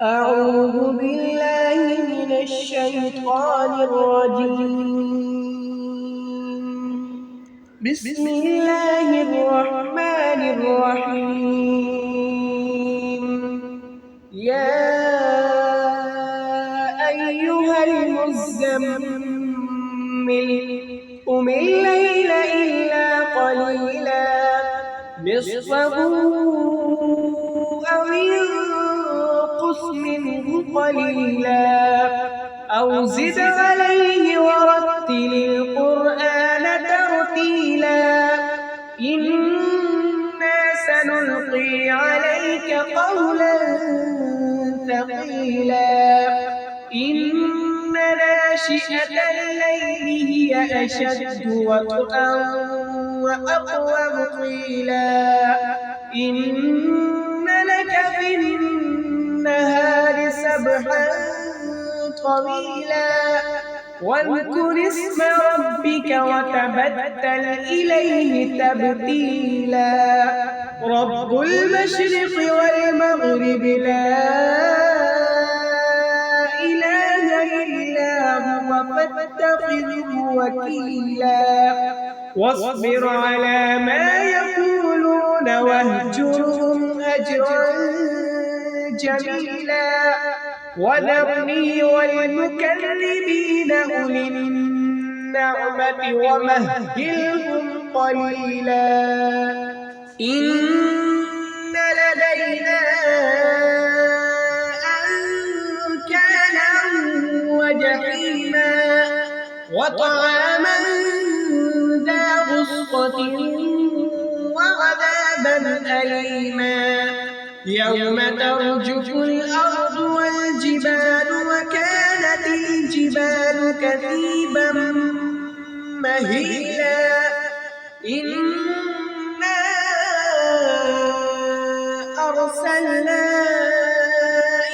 أعوذ بالله من الشيطان الرجيم. بسم الله الرحمن الرحيم. يا أيها المزمل قم الليل إلا قليلا نصفه أو انقص منه قليلا أو زد عليه ورتل القرآن ترتيلا إنا سنلقي عليك قولا ثقيلا إن ناشئة الليل هي أشد وطئا وأقوم قيلا إن لك في النهار سبحا طويلا واذكر اسم ربك وتبتل إليه تبتيلا رب المشرق والمغرب لا إله إلا هو فاتخذه وكيلا واصبر على ما يقولون واهجرهم هجرا جميلا وذرني والمكذبين أولي النعمة ومهلهم قليلا إن لدينا أنكالا وجحيما وطعاما ذا غصة وعذابا أليما يوم ترجف الأرض والجبال وكانت الجبال كثيبا مهيلا إنا أرسلنا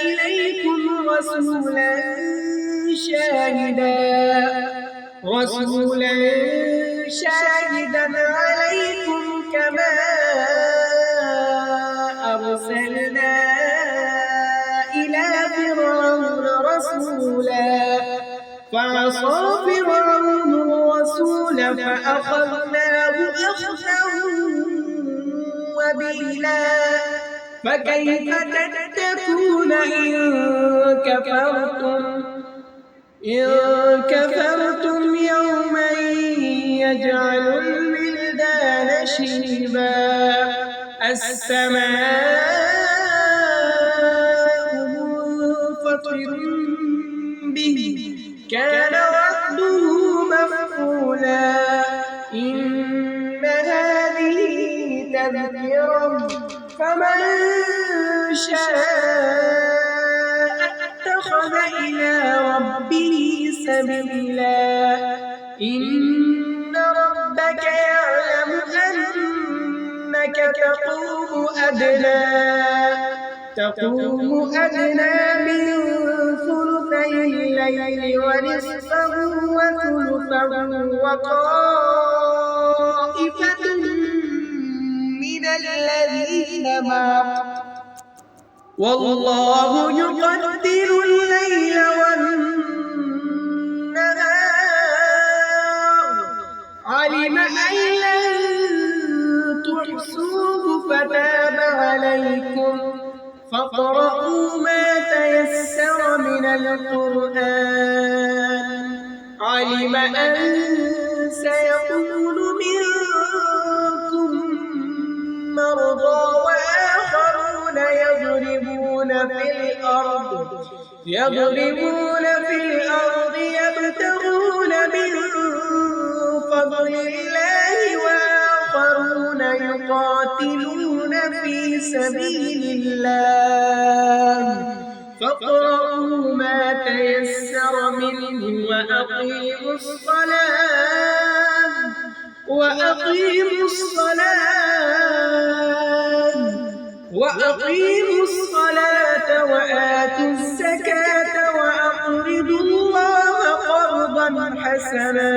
إليكم رسولا شاهدا عليكم كما أرسلنا إلى فرعون رسولا فعصى فرعون الرسول فأخذناه أخذا وبيلا فكيف تتقون إن كفرتم يوما يجعل الولدان شيبا السماء منفطر به كان وعده مفعولا إن هذه تذكرة فمن شاء اتخذ إلى ربه سبيلا إن ربك يعلم أنك تقوم أدنى من ثلثي الليل ونصفه وثلثه وطائفة من الذين معك والله يقدر الليل والنهار علم أن لن تحصوه فتاب عليكم فاقرؤوا ما تيسر من القرآن علم أن سيكون منكم مرضى وآخرون يضربون في الأرض يبتغون من فضل الله وآخرون يقاتلون في سبيل الله فاقرؤوا ما تيسر منه وأقيموا الصلاة وآتوا الزكاة وأقرضوا الله قرضا حسنا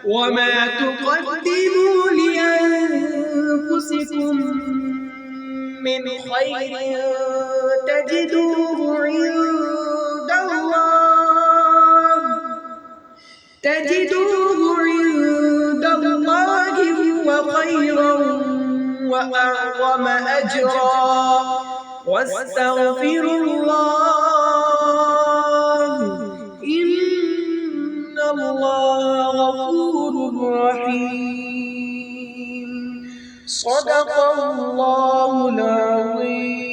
وما تقدموا لأنفسكم من خير تجدوه عند الله هو خيرا وأعظم أجرا واستغفروا الله إن الله غفور رحيم. صدق الله العظيم.